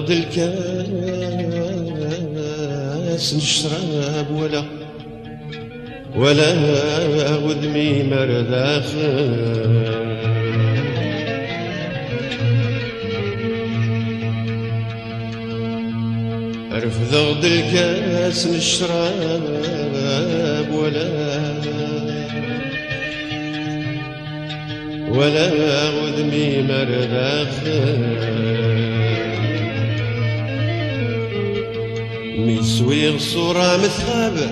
رفض الكاس نشرب ولا غدمي مرداخل رفض الكاس نشرب ولا غدمي مرداخل مسويغ صورة مثخابة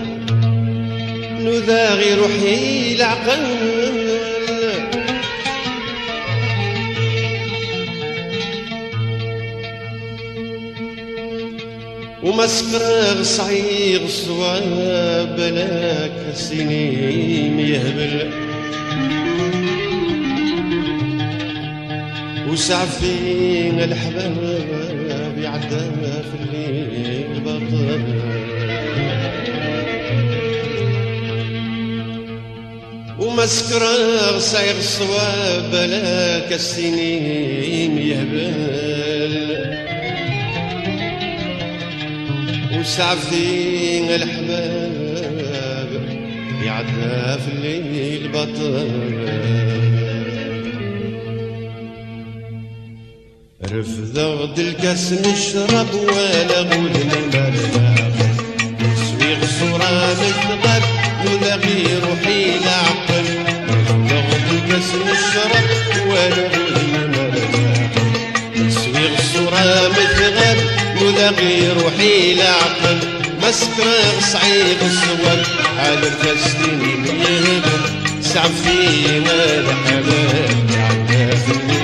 نذاغي روحي العقل ومسكر صعيغ صواب بلاك سنين يهبل وسعفين الحباب يعدى في الليل بطل ومسكر صعيغ صواب بلاك السنين يهبل وسعفين الحباب يعدى في الليل بطل رفض الكاس نشرب ولا غدمي مرداخل تسويغ صورة مثغب نلاغي روحي العقل رفض الكاس نشرب ولا غدمي مرداخل تسويغ صورة مثغب نلاغي روحي العقل مسكر صعيب الصور على الكاسين يهبل سعفينا الحباب يعدى في الليل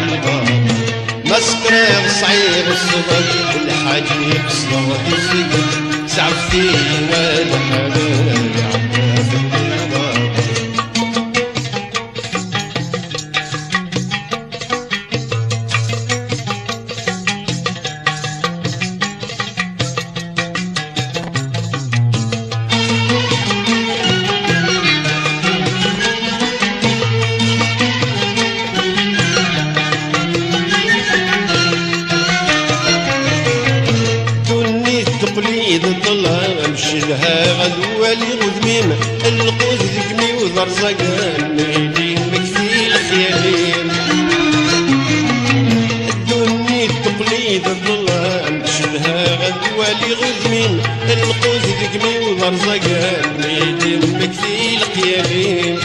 مسكر صعيب الصبر الحاجي يقصر يسجد سعفتينا الحباب يعدى في النظام طلع امشي لها غدوالي غذميم القوز ذقمي وذرزقان ميلين مكفي الخيالين الدني التقليد طلع امشي لها غدوالي غذميم القوز ذقمي وذرزقان ميلين مكفي الخيالين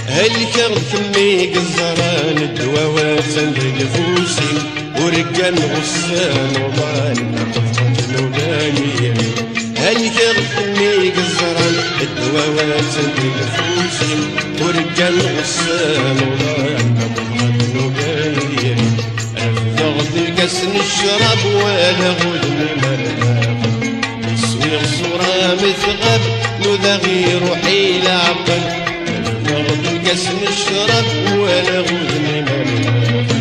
هالكرد كمي قزران الدواوات صندق فوسي ورقان غصان وضان نطفت نولاني هالكرد كمي قزران الدواوات صندق فوسي ورقان غصان وضان نطفت نولاني رفض الكاس نشرب ولا غدمي مرداخل تسويغ صورة مثغب نذاغي روحي العقل رفض الكاس نشرب ولا غدمي مرداخل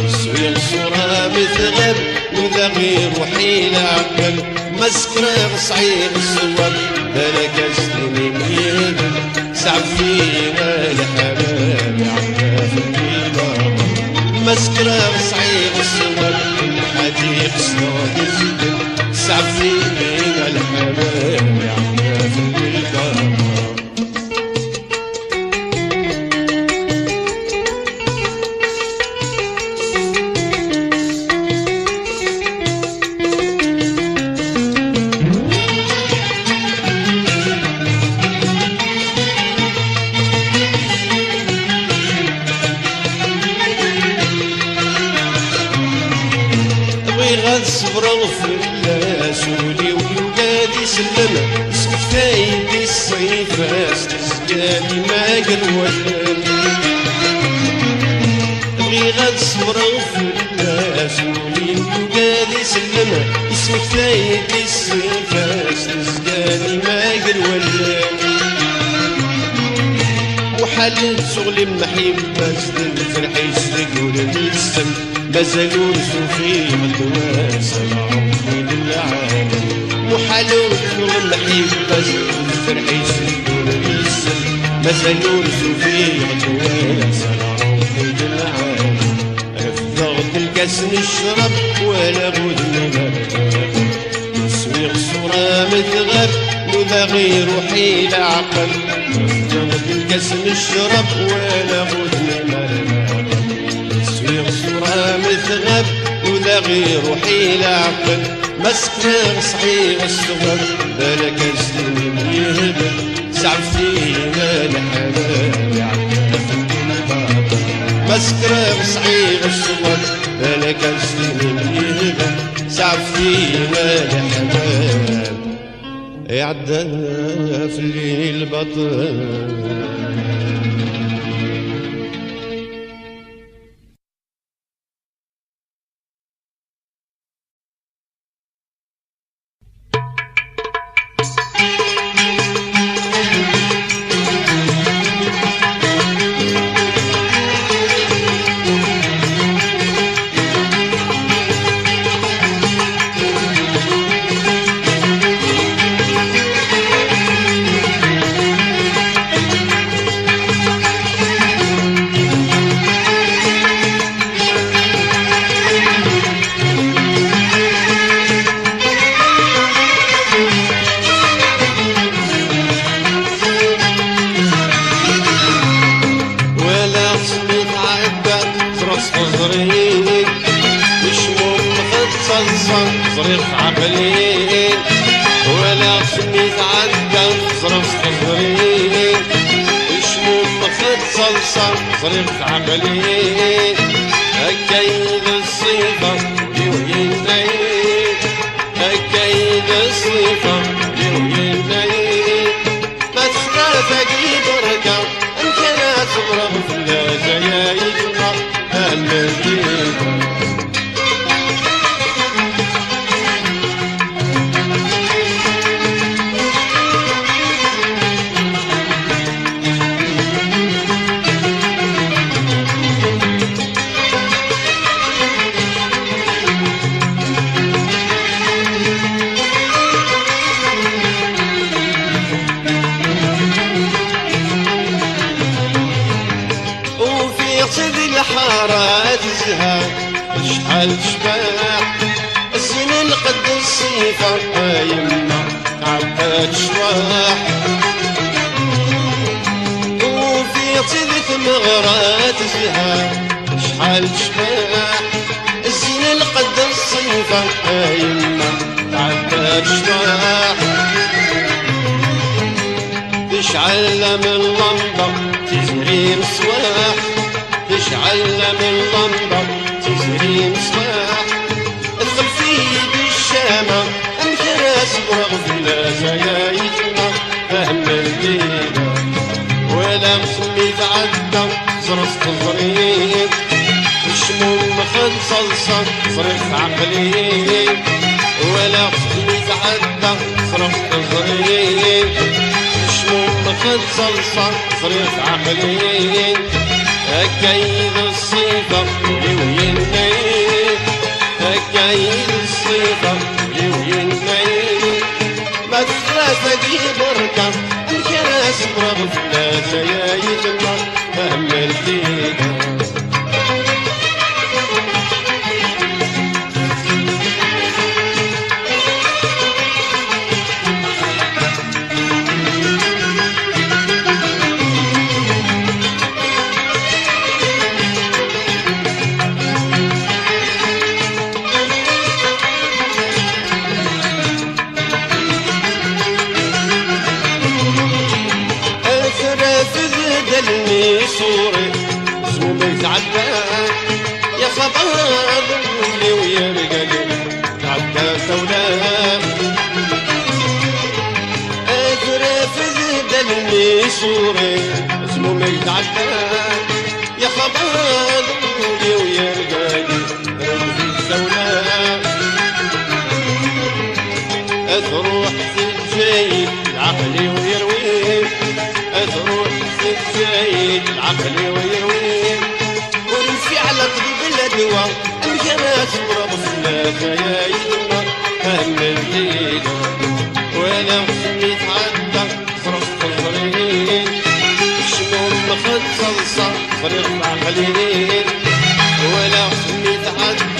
تسويغ صورة مثغب نذاغي روحي العقل مسكر صعيب الصور بلاك سنين يهبل سعفينا الحباب يعدى في الليل مسكر صعيب الصور الحديق صوت يزيد سعفينا الحباب يعدى في الليل صبروا في الله سولي ويوقادي سلمة سكتايدي الصيفاس تسقالي ما قل ولم بغي غاد صبروا في الله سولي ويوقادي سلمة سكتايدي الصيفاس تسقالي ما قل ولم وحال شغلي محيبة الفرحة يسرقوا للسم مازالوا نشوفي متواصل عمري للعالم وحالوا شغل محيبة الفرحة يسرقوا للسم مازالوا نشوفي متواصل عمري للعالم رفضت بالكاس نشرب ولا غدنا مرتاح نسوي صورة متغاب ولا غير روحي العقل بالكاس نشرب ولا غدنا مرتاح نسوي صورة متغاب ولا غير روحي العقل مسكر صحيح الصغر بالك سلم يهبل سعفتي مال حبابي عكاف الباطل مسكر صحيح الصغر بالك سلم يهبل سعفتي مال حبابي يعدنا في الليل بطل صريخ عقلي ولا سميت عدى صرف صغري شموم مخد صلصة صريخ عقلي أكيد الصيفة ويني أكيد الصيفة ويني ما تخافك بركة أنت لا تغرب لا جايتنا أمدينا الحارات الزهار شحال تشباح السنين قد الصيفة يما تعبات شواح وفي صدق مغرات الزهار شحال تشباح السنين قد الصيفة يما تعبات شواح تشعل من اللمبة تزري مصواح تشعل من اللمبة تزري مصباح ادخل فيه بالشامة انكراس وغفلة زيايتنا فهم الدينا ولا مسمي تعدى زرس تزريب شموم مخد صلصة صريخ عقلي ولا مسمي تعدى زرس تزريب شموم مخد صلصة صريخ عقلي أكيد الصيفة ويني أكيد الصيفة ويني ما تخافك بركة الكراس برغم لا جايتنا فهم الدينا صوري زوم يتعدى يا خبر ضلي ويرقى تعدى ثولاه اثرى في دلني صوري زوم يتعدى يا خبر ضلي ويرقى ثولاه تروح تجي عقلي ويروي تروح تجي عقلي ويروي والفعل طبيب الادواء الجنات وربنا جاينا هم الليله وانا سميت عدى صرفت الغريب شنو مخد صلصه صريخ عقلي ولا سميت عدى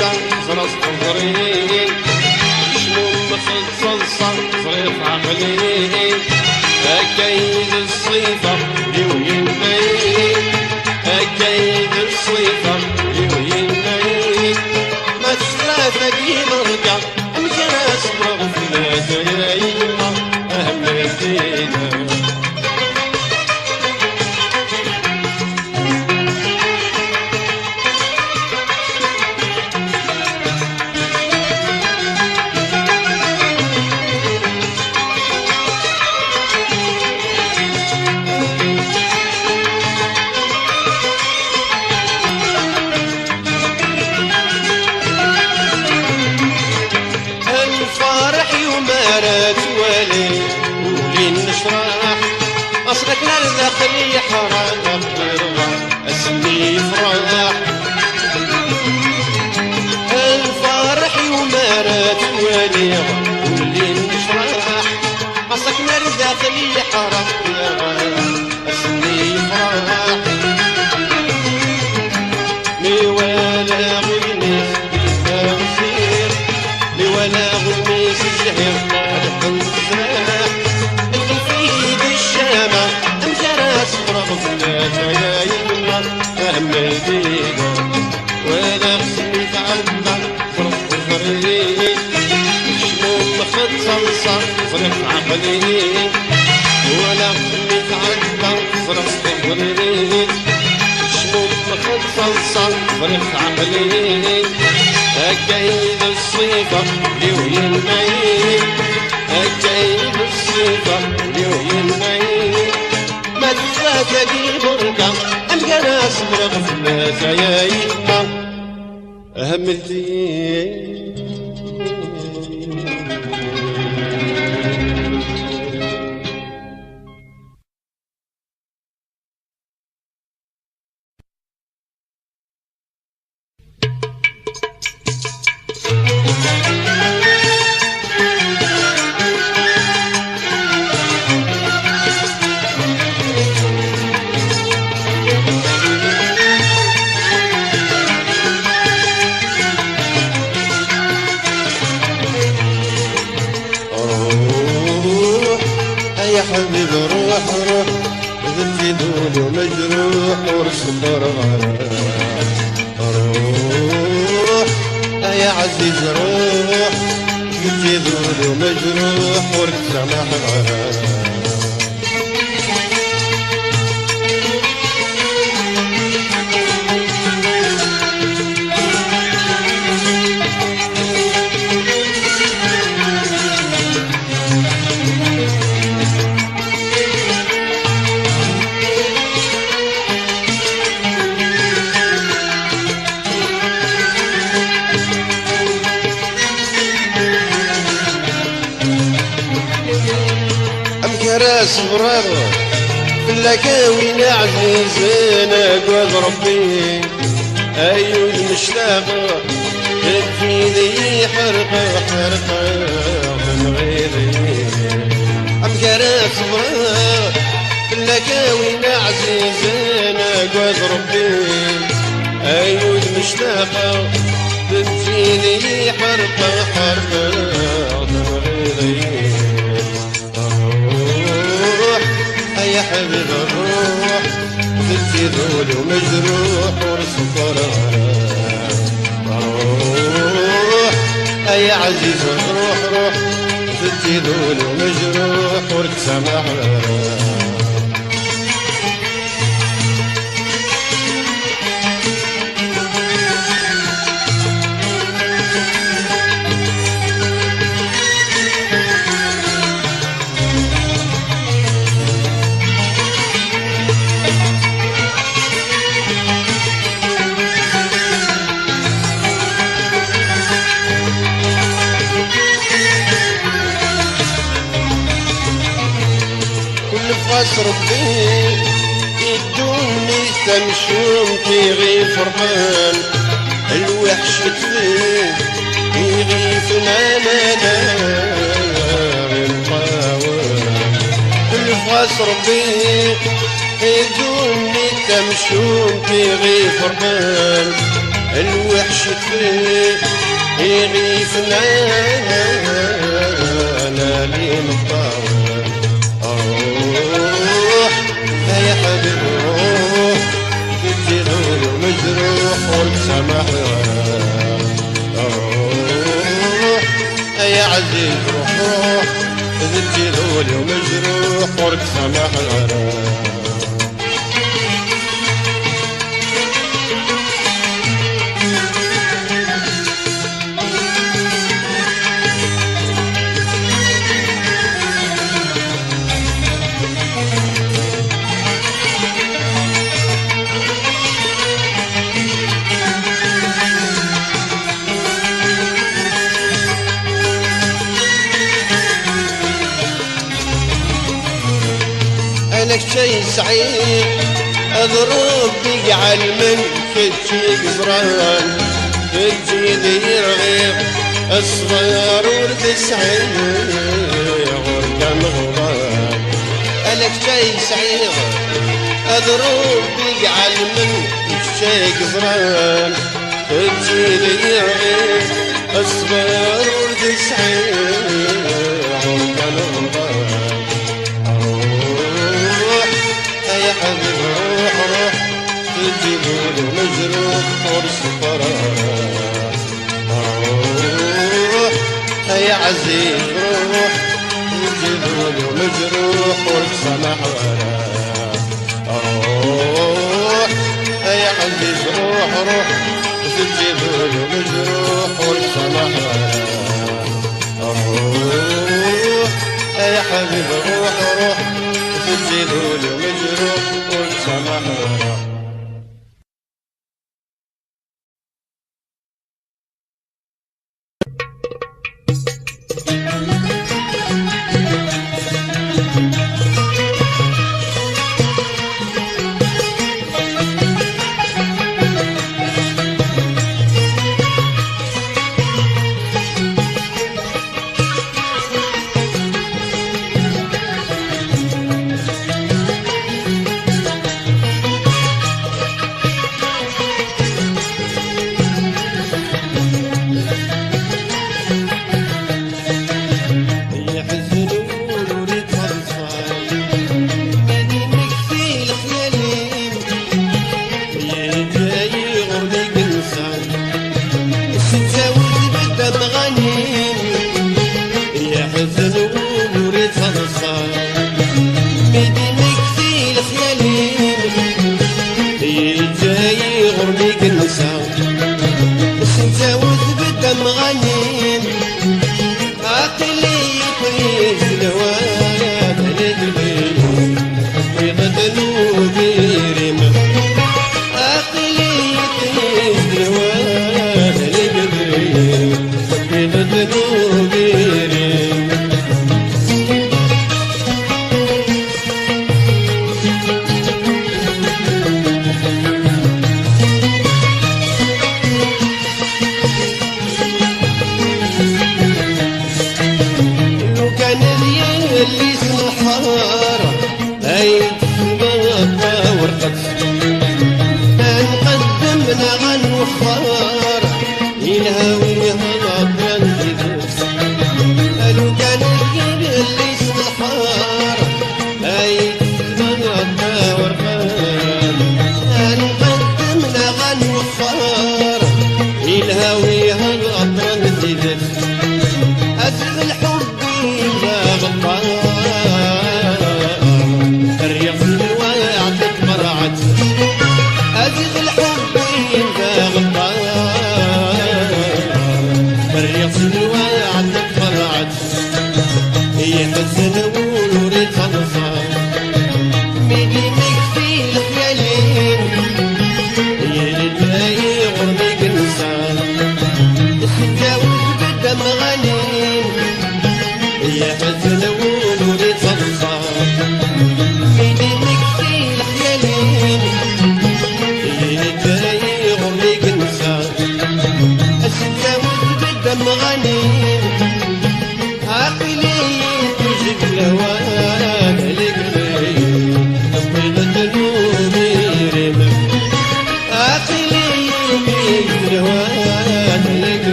صلصة صريف عقلي أكيد الصيفة لويني أكيد الصيفة لويني ما تسلافة ديما رجع أمشي أصبر في الدايرة أهم الدينا ولين نشرح أصلك نرزقني حرام اسمي فرح الفرح يمارات ولين نشرح أصلك نرزقني حرام اسمي فرح لي ولا غنيس بالتوسير لي ولا غنيس الزهر أهم الدينا ولا خصني تعلق فرق فريق شموم مخد صلصة صرف عقلي ولا خصني تعلق فرق فريق شموم مخد صلصة صرف عقلي أكيد الصيفة لويني أكيد الصيفة لويني ما تفاك دي بركة ألقى ناس برغفلة زيايدنا أهم الدين يا حبيب روح روح ذنبي ذولي ومجروح ورسل روح يا عزيز روح ذنبي ذولي ومجروح ورسل راس برافو لكاوين عزيزنا قد ربي ايو المشتاق في ذي حرقة من غيري راس برافو لكاوين عزيزنا قد ربي ايو المشتاق في ذي حرقة من غيري يا حبيب الروح ذلتي ذولي ومجروح ورسل روح يا عزيز روح روح ذلتي ذولي ومجروح ورسل نفس ربي يدوني تمشون تيغي فرحان الوحش فيه يغيث لا نفس ربي يدوني تمشون تيغي فرحان الوحش فيه يغيث لا تجي ذولي ومجروح ورد سماح الغرام. لك شي سعيد اضرب يجعل من كتشي قبران كتشي ذي رغيب الصغير ورد سعيد غرقان غران. لك شي سعيد اضرب يجعل من كتشي قبران كتشي ذي رغيب الصغير ورد سعيد غرقان غران. يا حبيب روح روح تجيبولي مجروح ورس فراح. روح يا عزيز روح تجيبولي مجروح ورس سماح وراح. روح يا عزيز روح روح تجيبولي مجروح ورس سماح وراح. روح يا حبيب روح روح تجيبولي مجروح والسماح وراح.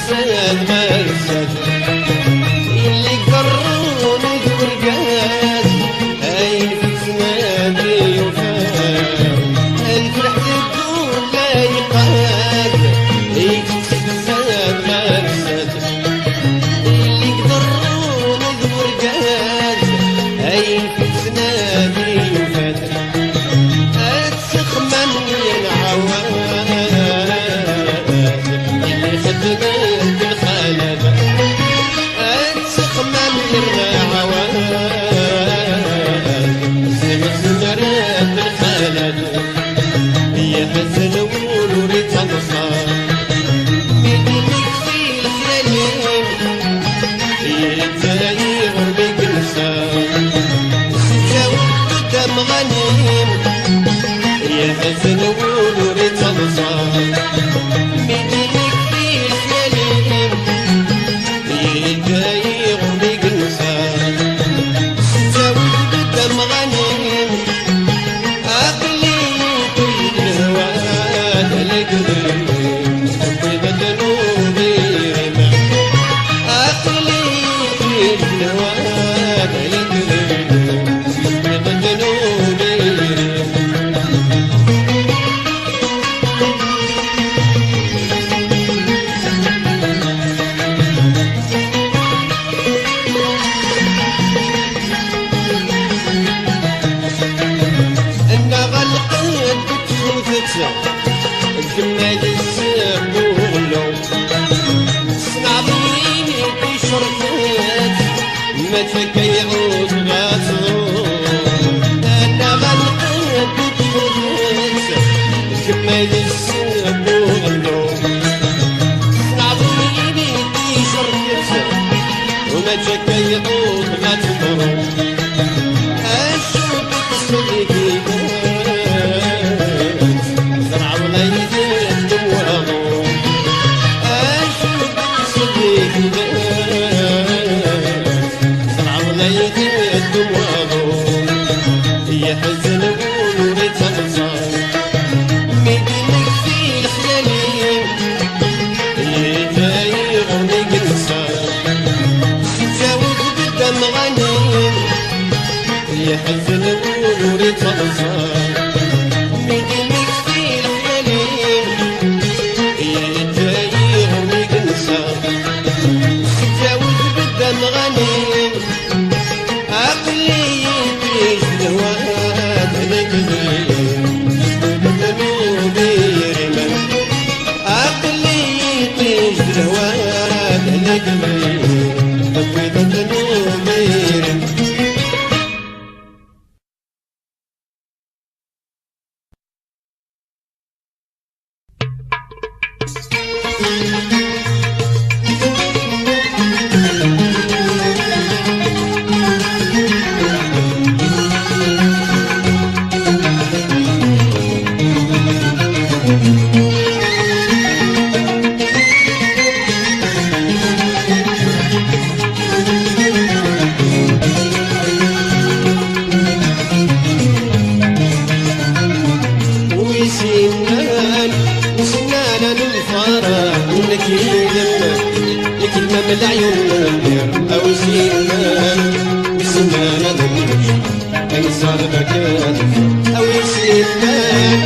تساد مرسد اللي قروني ورقاس هاي فتنادي وفار الفرح تقول لا يقاد هيك تساد مرسد اللي قروني ورقاس هاي فتنادي وفار أتسخمن ينعوان اللي خدمت بالخلبة أتسخمن ينعوان زمزمرات بالخلبة يا حزن ولوري تنصار ميدينك في الخيالين يتلاقي غربي قنصار جاوب قدام غنيم يا حزن ولوري تنصار ميدينك في الخيالين يجاي غربي قنصار جاوب قدام غنيم عقلي كل الهواد القديم بيض ذنوبي رمى عقلي كل الهواد القديم بيض ذنوبي رمى أنا غلقت بتفوتتها الجمال الساب وغلو صنع بيني في شرطات ما تفكى يعود غاصو أنا غلقت بتفوتتها الجمال الساب وغلو صنع بيني في شرطتها وما تفكى يعود غاصو أشوف صديقي زرع وليد الدموع أشوف صديقي زرع وليد الدموع يا حزن ولوري تنصار ميدينك في الخيالين يجاي غربي قنصار جاوب قدام غنيم يا حزن ولوري تنصار ميدينك في الخيالين يجاي غربي قنصار جاوب قدام غنيم عقلي يعيش الهواد القديم ذنوبي رمى عقلي يعيش الهواد القديم بيض ذنوبي رمى سنان الفرح لك الكلمة من العيون أو سنان بسنان ذنبش أنسى البكات أو سنان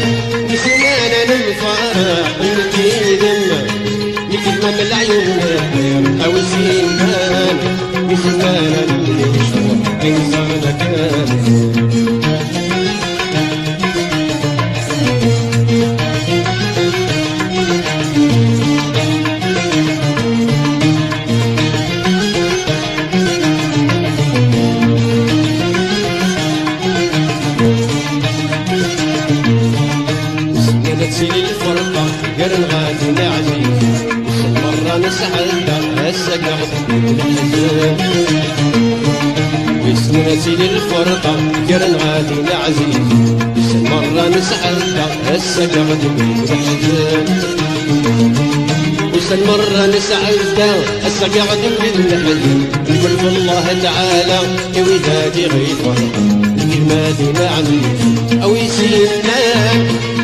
بسنان الفرح لك الكلمة من العيون أو سنان بسنان ذنبش أنسى البكات قرن غادي لعزيز مرة نسعد هسه قلبي بالحزن بسنتي للفرقة قرن غادي لعزيز مرة نسعد هسه قلبي بالحزن مرة نسعد هسه قلبي بالحزن نقول بالله تعالى يا ودادي غيفر الكلمة لعزيز أو يسيرنا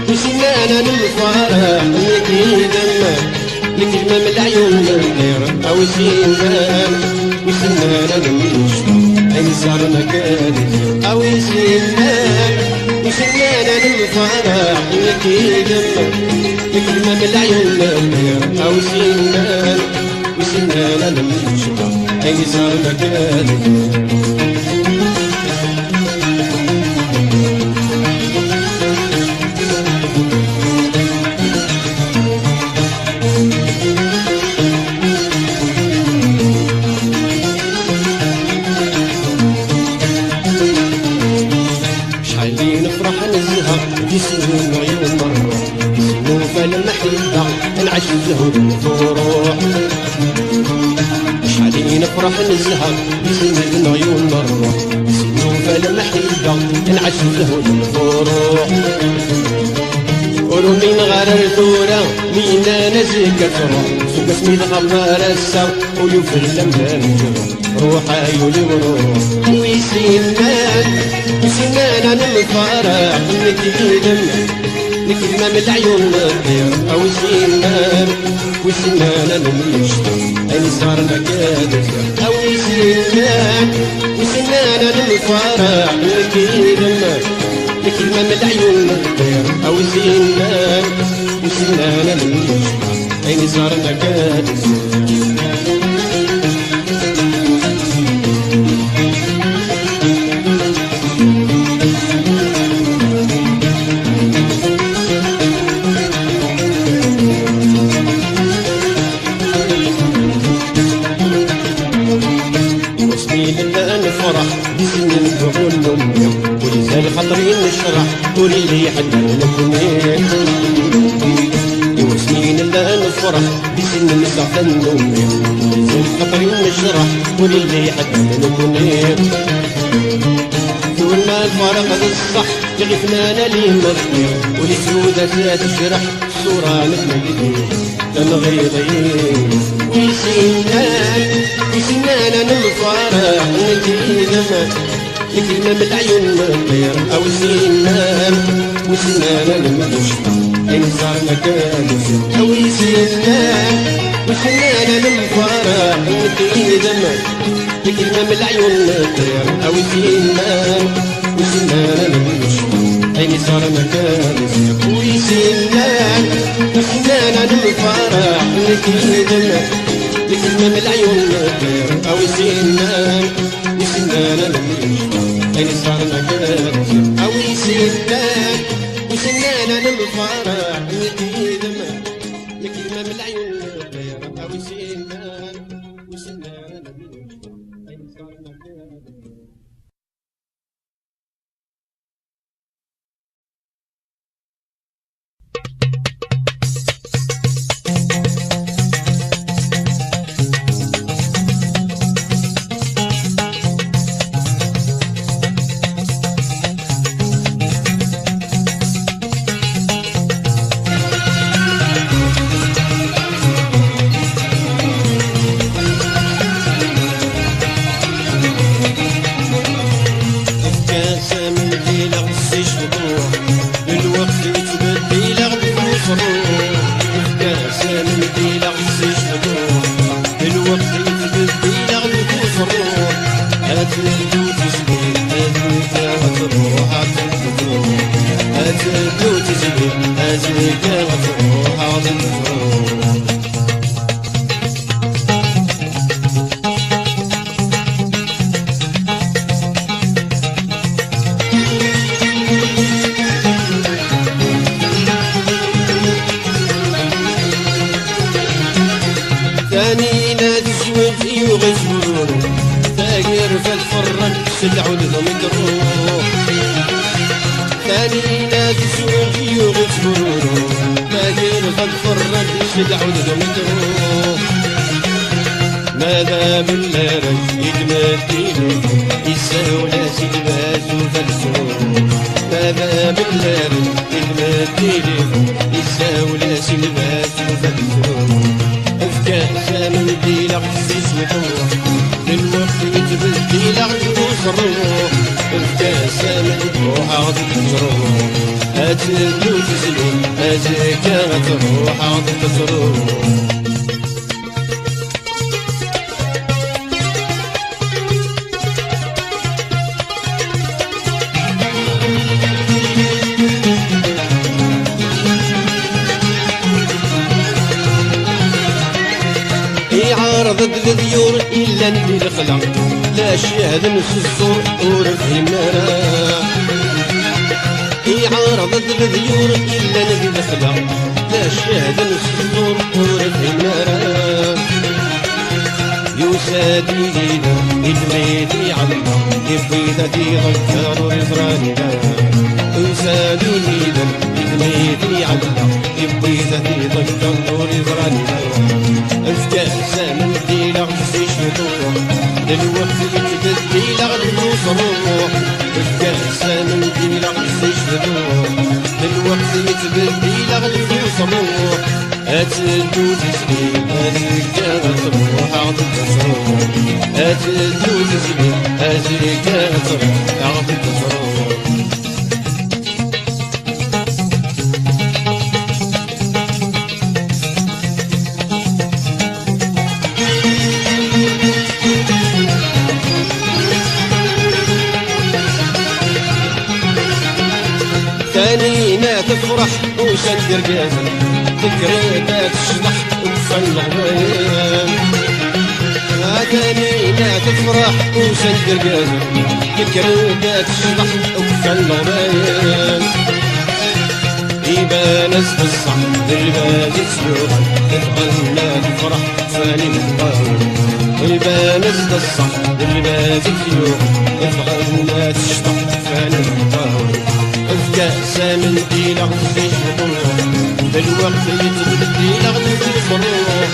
وسنانا للفرح يكي دمه الكلمة من العيون الطير أو سيمان وسنان المشفى عين صار مكان أو سيمان وسنان المفرح الكلمة الكلمة من العيون الطير أو سيمان وسنان المشفى عين صار مكان يسنون عيون مرة يسنون فالمحبة نعشقه بالفروح شحالين نفرح نزهر يسنون عيون مرة يسنون فالمحبة نعشقه بالفروح قولوا مين غير الثورة مين نزك تروح سوق اسمي الغمار السو ويوفر لمبان روحا يولي وروح ويسنان وسنان عن الفرح نكلمة من العيون الطير أو سنان وسنان عن المشتى عين صار مكان أو سنان وسنان عن الفرح نكلمة من العيون الطير أو سنان وسنان عن المشتى عين صار مكان خاطري نشرح ولي حتى نكونين وسنين لا نفرح بسن نسعى النوم خاطري نشرح ولي حتى نكونين ثم الفرق الصح يغفنا لي مضيع ولسودة تشرح صورة مثل تنغيضين وسنان الفرح نتيجة الكلمة من العيون الطير أو سنان وسنان المشفى عين صار مكان أو سنان وسنان المفرح نتيجة الكلمة من العيون الطير أو سنان وسنان المشفى عين صار مكان وسنان وسنان المفرح نتيجة الكلمة من العيون الطير أو سنان وسنان المشفى عين صار مكان أو سنان وسنان المفرح نتيجة الكلمة من العيون الطير أو سنان وسنان المشفى عين صار مكان سلعوا لهم الروح ثاني ناس سوق يغفروا باقي الغفر سلعوا لهم الروح ماذا بالله يتمدين يساوي ناس الباس وفلسون ماذا بالله يتمدين يساوي ناس الباس وفلسون افكار من ديلك تسوي للوقت يتبدي لعجوز الروح ابتسامة روح تروح هاتلو تسلم هاتك تروح تروح عرضت الذيور إلا ندي الخلق لا شاهد نفس الزور ورفهمنا عرضت الذيور إلا ندي الخلق لا شاهد نفس الزور ورفهمنا يسادي ليدا إدميتي عمدا يبيدتي غكار ورزراني يسادي ليدا إدميتي عمدا يبيدتي غكار ورزراني أفكاسا من ديلا غزيش نطوح للوقت يتبدي لغلوص روح أفكاسا من ديلا غزيش نطوح للوقت يتبدي لغلوص روح أتدوز سبيل أزكى تروح عطت تروح أتدوز سبيل أزكى تروح عطت تروح ثانينا تفرح وشندر جازل ذكريات تشلح وفن الغبان ثانينا تفرح وشندر جازل ذكريات تشلح وفن الغبان يبان ازد الصح البادي تسيوغل تتغنى تفرح ثاني مقام يبان ازد الصح البادي تسيوغل تتغنى تشلح ثاني مقام كأسا من ديلا غزيش نطوح بالوقت يتبدي لغلوص روح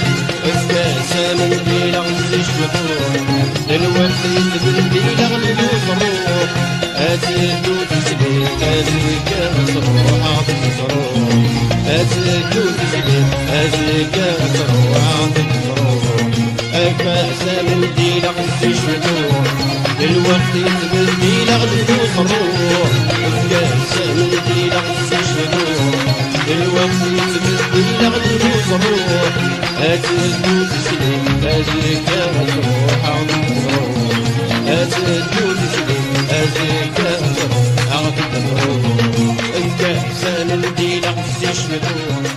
كأسا من ديلا غزيش نطوح بالوقت يتبدي لغلوص روح أتدو تسبيل أزكى تروح عطت تروح أتدو تسبيل أزكى تروح عطت تروح كأسا من ديلا غزيش نطوح بالوقت يتبدي لغلوص روح كأسا من ديلا غزيش نطوح بالوقت يتبدي لغلوص روح أتدو تسبيل أزكى تروح عطت تروح أتدو تسبيل أزكى تروح عطت تروح كأسا من ديلا غزيش نطوح